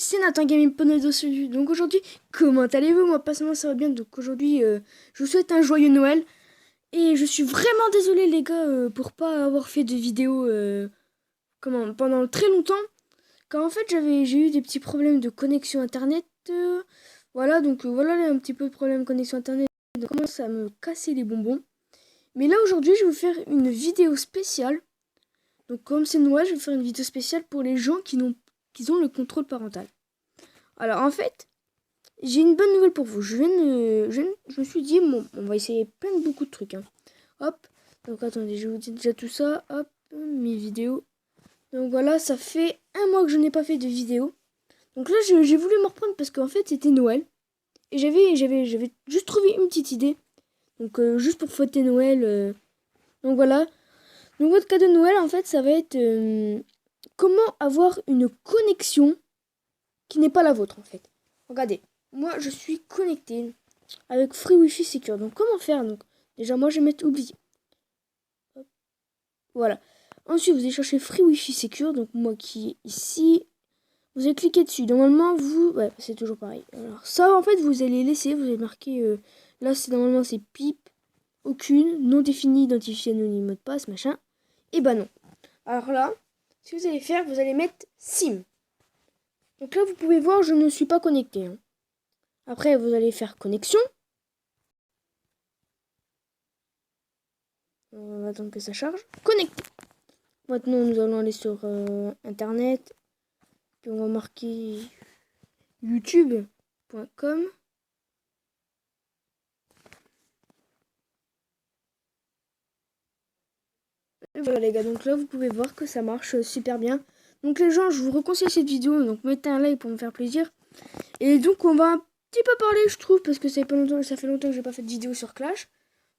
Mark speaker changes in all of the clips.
Speaker 1: C'est Nathan Gaming Ponado dessus. Donc aujourd'hui, comment allez-vous? Moi, personnellement, ça va bien. Donc aujourd'hui, je vous souhaite un joyeux Noël. Et je suis vraiment désolé, les gars, pour pas avoir fait de vidéo pendant très longtemps. Car en fait, j'ai eu des petits problèmes de connexion internet. Voilà, donc voilà un petit peu de problème de connexion internet. Donc commence à me casser les bonbons. Mais là, aujourd'hui, je vais vous faire une vidéo spéciale. Donc comme c'est Noël, je vais faire une vidéo spéciale pour les gens qui ont le contrôle parental. Alors en fait, j'ai une bonne nouvelle pour vous. Je me suis dit, bon, on va essayer beaucoup de trucs. Hein. Hop, donc attendez, je vous dis déjà tout ça. Hop, mes vidéos. Donc voilà, ça fait un mois que je n'ai pas fait de vidéo. Donc là, j'ai voulu me reprendre parce qu'en fait, c'était Noël. Et j'avais juste trouvé une petite idée. Donc juste pour fêter Noël. Donc voilà. Donc votre cadeau de Noël, en fait, ça va être comment avoir une connexion qui n'est pas la vôtre, en fait. Regardez. Moi, je suis connecté avec Free Wi-Fi Secure. Donc, comment faire? Donc, déjà, moi, je vais mettre oublié. Hop. Voilà. Ensuite, vous allez chercher Free Wi-Fi Secure. Donc, moi qui est ici, vous allez cliquer dessus. Normalement, ouais, c'est toujours pareil. Alors, ça, en fait, vous allez laisser. Vous allez marquer. Là, normalement, c'est pipe. Aucune. Non définie, identifié, anonyme, mot de passe, machin. Et bah non. Alors là, ce que vous allez faire, vous allez mettre SIM. Donc là, vous pouvez voir, je ne suis pas connecté. Hein. Après, vous allez faire connexion. On va attendre que ça charge. Connecté. Maintenant, nous allons aller sur Internet. Puis on va marquer youtube.com. Voilà les gars, donc là, vous pouvez voir que ça marche super bien. Donc les gens, je vous reconseille cette vidéo. Donc mettez un like pour me faire plaisir. Et donc, on va un petit peu parler, je trouve, parce que ça fait longtemps que j'ai pas fait de vidéo sur Clash.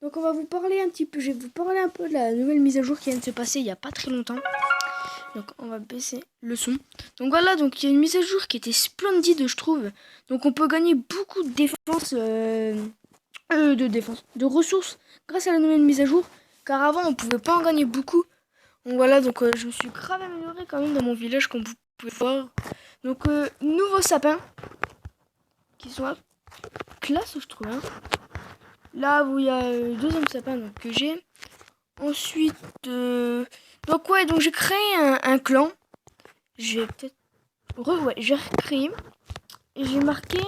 Speaker 1: Donc on va vous parler un petit peu, je vais vous parler un peu de la nouvelle mise à jour qui vient de se passer il n'y a pas très longtemps. Donc on va baisser le son. Donc voilà, donc il y a une mise à jour qui était splendide, je trouve. Donc on peut gagner beaucoup de défense, de ressources grâce à la nouvelle mise à jour. Car avant on pouvait pas en gagner beaucoup. Donc voilà, donc je me suis grave amélioré quand même dans mon village comme vous pouvez voir. Donc nouveaux sapins qui sont classe, je trouve. Hein. Là où il y a le deuxième sapin donc, que j'ai. Ensuite, donc ouais, donc j'ai créé un clan. Je vais peut-être, ouais, j'ai recréé et j'ai marqué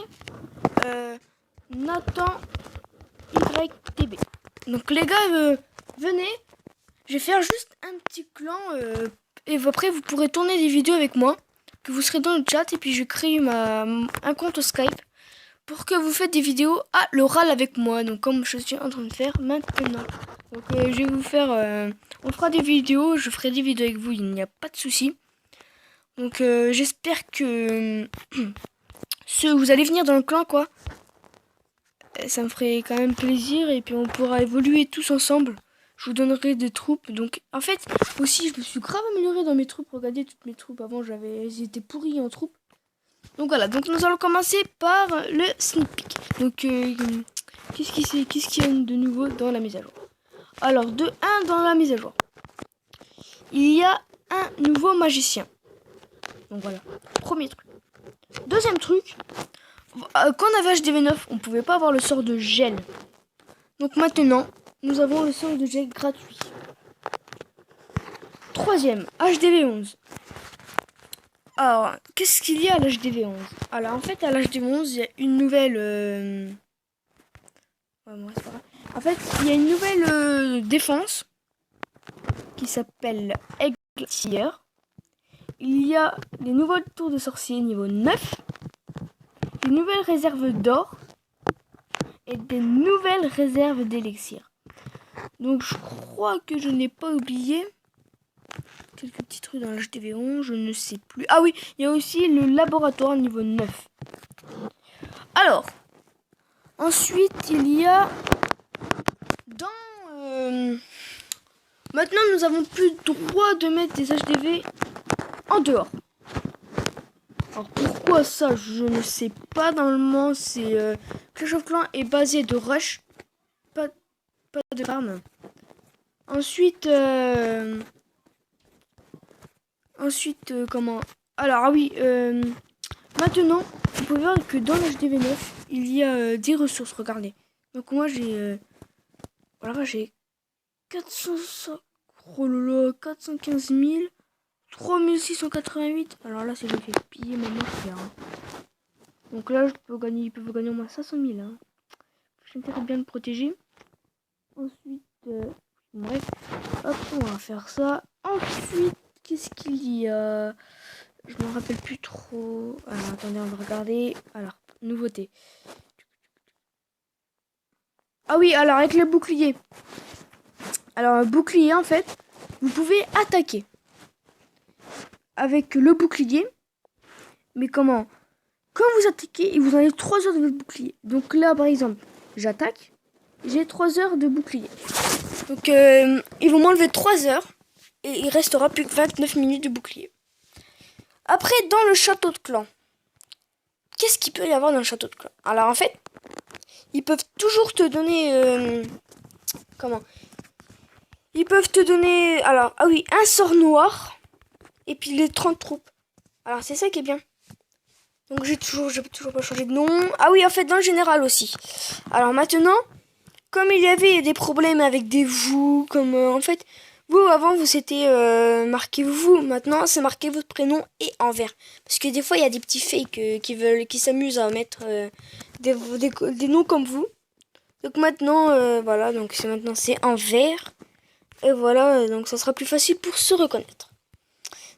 Speaker 1: Nathan YTB. Donc les gars, venez, je vais faire juste un petit clan et après vous pourrez tourner des vidéos avec moi. Puis vous serez dans le chat et puis je vais créer un compte Skype pour que vous faites des vidéos à l'oral avec moi. Donc comme je suis en train de faire maintenant. Donc je vais vous faire... on fera des vidéos, je ferai des vidéos avec vous, il n'y a pas de souci. Donc j'espère que vous allez venir dans le clan quoi. Ça me ferait quand même plaisir et puis on pourra évoluer tous ensemble. Je vous donnerai des troupes. Donc en fait aussi je me suis grave amélioré dans mes troupes. Regardez toutes mes troupes. Avant elles étaient pourries en troupes. Donc voilà, donc nous allons commencer par le sneak peek. Donc qu'est-ce qu'il y a de nouveau dans la mise à jour? Alors de 1 dans la mise à jour. Il y a un nouveau magicien. Donc voilà, premier truc. Deuxième truc, quand on avait HDV9, on pouvait pas avoir le sort de gel. Donc maintenant, nous avons le sort de gel gratuit. Troisième, HDV11. Alors, qu'est-ce qu'il y a à l'HDV11? Alors, en fait, à l'HDV11, il y a une nouvelle... Ouais, bon, c'est pas grave. En fait, il y a une nouvelle défense qui s'appelle Egg-Tier. Il y a des nouvelles tours de sorcier niveau 9, des nouvelles réserves d'or et des nouvelles réserves d'élixir. Donc je crois que je n'ai pas oublié quelques petits trucs dans l'HDV11, je ne sais plus. Ah oui, il y a aussi le laboratoire niveau 9. Alors, ensuite il y a maintenant nous avons plus le droit de mettre des HDV en dehors. Alors pourquoi ça, je ne sais pas. Normalement c'est Clash of Clans est basé de rush, pas de farm. Ensuite comment, alors ah oui, Maintenant, vous pouvez voir que dans l'HDV9, il y a des ressources, regardez. Donc moi j'ai voilà, j'ai 400, oh là là, 415 000, 3688. Alors là, c'est j'ai fait piller mon marqueur. Hein. Donc là, je peux gagner, ils peuvent gagner au moins 500 000. Hein. J'intéresse bien de protéger. Ensuite, bref, hop, on va faire ça. Ensuite, qu'est-ce qu'il y a? Je me rappelle plus trop. Alors, attendez, on va regarder. Alors, nouveauté. Ah oui, alors avec le bouclier. Alors, un bouclier, en fait, vous pouvez attaquer avec le bouclier. Mais comment? Quand vous attaquez, il vous enlève 3 heures de votre bouclier. Donc là, par exemple, j'attaque. J'ai 3 heures de bouclier. Donc, ils vont m'enlever 3 heures. Et il restera plus que 29 minutes de bouclier. Après, dans le château de clan. Qu'est-ce qu'il peut y avoir dans le château de clan? Alors, en fait, ils peuvent toujours te donner... comment? Ils peuvent te donner... Alors, ah oui, un sort noir. Et puis les 30 troupes. Alors, c'est ça qui est bien. Donc, j'ai toujours pas changé de nom. Ah oui, en fait, dans le général aussi. Alors, maintenant, comme il y avait des problèmes avec des vous, comme... en fait, vous, avant, vous c'était marqué vous. Maintenant, c'est marqué votre prénom et en vert. Parce que des fois, il y a des petits fakes qui s'amusent à mettre des noms comme vous. Donc maintenant, voilà, donc maintenant c'est en vert. Et voilà, donc ça sera plus facile pour se reconnaître.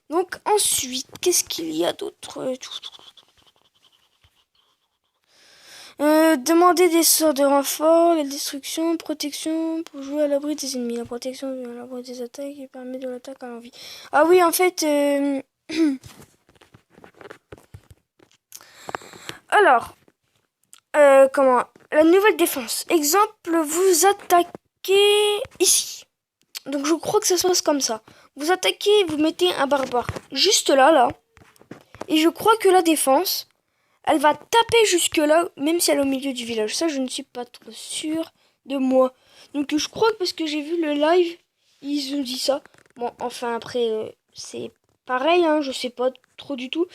Speaker 1: Donc ensuite, qu'est-ce qu'il y a d'autre? Demander des sorts de renfort, la destruction, protection pour jouer à l'abri des ennemis. La protection à l'abri des attaques qui permet de l'attaque à l'envie. Ah oui, en fait... alors, comment? La nouvelle défense. Exemple, vous attaquez ici. Donc je crois que ça se passe comme ça. Vous attaquez, vous mettez un barbare juste là. Et je crois que la défense, elle va taper jusque là, même si elle est au milieu du village. Ça, je ne suis pas trop sûre de moi. Donc je crois que parce que j'ai vu le live, ils ont dit ça. Bon, enfin après, c'est pareil, hein, je sais pas trop du tout.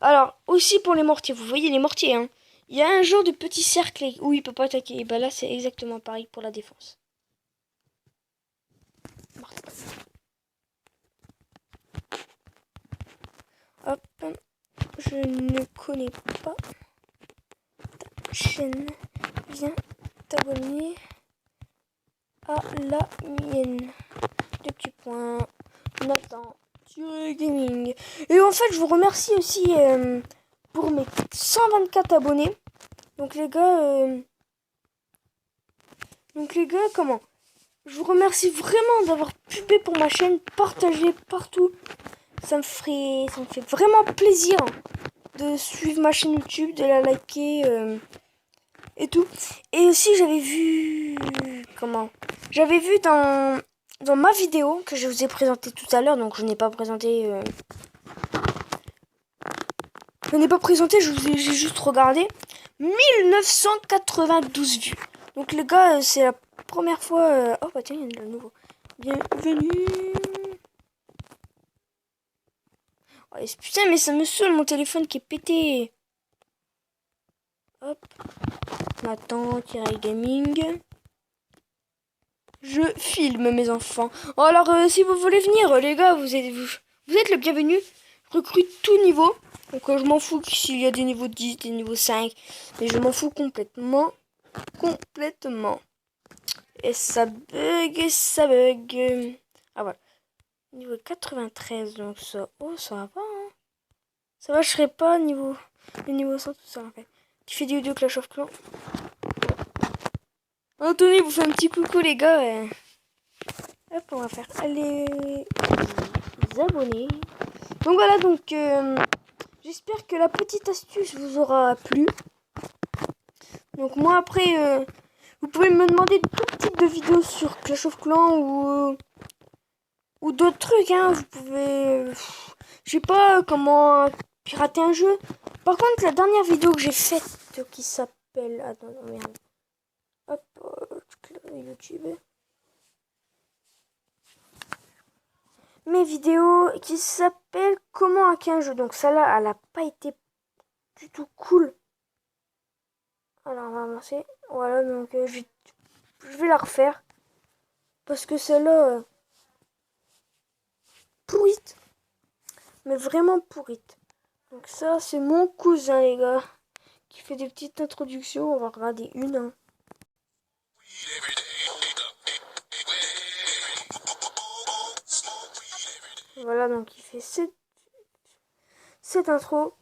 Speaker 1: Alors, aussi pour les mortiers, vous voyez les mortiers, hein. Il y a un genre de petit cercle où il peut pas attaquer. Et ben là, c'est exactement pareil pour la défense. Hop, je ne connais pas ta chaîne. Viens t'abonner à la mienne. Deux petits points. Nathan, Gaming. Et en fait, je vous remercie aussi pour mes 124 abonnés. Donc les gars, comment? Je vous remercie vraiment d'avoir pubé pour ma chaîne, partagé partout. Ça me fait vraiment plaisir de suivre ma chaîne YouTube, de la liker et tout. Et aussi j'avais vu j'avais vu dans ma vidéo que je vous ai présentée tout à l'heure, donc je n'ai pas présenté j'ai juste regardé 1992 vues. Donc les gars, c'est la première fois oh bah tiens, il y en a de nouveau. Bienvenue. Oh, putain, mais ça me saoule mon téléphone qui est pété. Hop. Nathan, Gaming. Je filme mes enfants. Oh, alors, si vous voulez venir, les gars, vous êtes le bienvenu. Je recrute tout niveau. Donc, je m'en fous s'il y a des niveaux 10, des niveaux 5. Mais je m'en fous complètement. Complètement. Et ça bug, Ah, voilà. Niveau 93, donc ça... Oh, ça va pas, hein. Ça va, je serai pas niveau... Le niveau 100, tout ça, en fait. Tu fais des vidéos Clash of Clans. Anthony vous fait un petit coucou, les gars. Hop, on va faire aller les abonnés. Donc voilà, donc j'espère que la petite astuce vous aura plu. Donc moi après, vous pouvez me demander tout type de vidéos sur Clash of Clans ou d'autres trucs. Hein. Vous pouvez, je sais pas comment pirater un jeu. Par contre, la dernière vidéo que j'ai faite qui s'appelle, attends, non, merde. Hop, YouTube. Mes vidéos qui s'appellent comment hacker un jeu. Donc celle-là, elle a pas été du tout cool. Alors on va avancer. Voilà, donc je vais la refaire. Parce que celle-là, pourrite. Mais vraiment pourrite. Donc ça, c'est mon cousin, les gars, qui fait des petites introductions. On va regarder une. Hein. Voilà, donc il fait cette intro.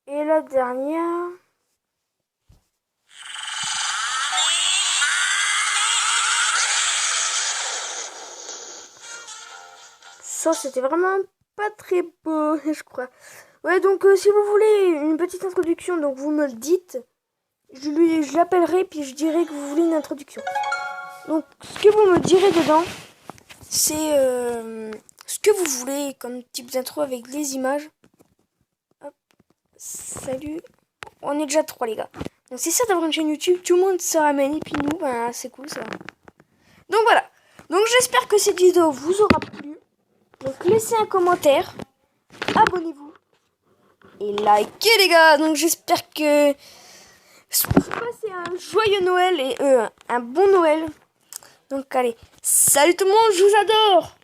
Speaker 1: Et la dernière... Ça, c'était vraiment pas très beau, je crois. Ouais, donc si vous voulez une petite introduction, donc vous me le dites. Je l'appellerai, puis je dirai que vous voulez une introduction. Donc, ce que vous me direz dedans, c'est ce que vous voulez comme type d'intro avec les images. Hop, salut. On est déjà 3, les gars. Donc, c'est ça d'avoir une chaîne YouTube. Tout le monde se ramène, et puis nous, ben, c'est cool, ça. Donc, voilà. Donc, j'espère que cette vidéo vous aura plu. Donc, laissez un commentaire. Abonnez-vous. Et likez, les gars. Donc, j'espère que... Passez un joyeux Noël et un bon Noël. Donc allez, salut tout le monde, je vous adore.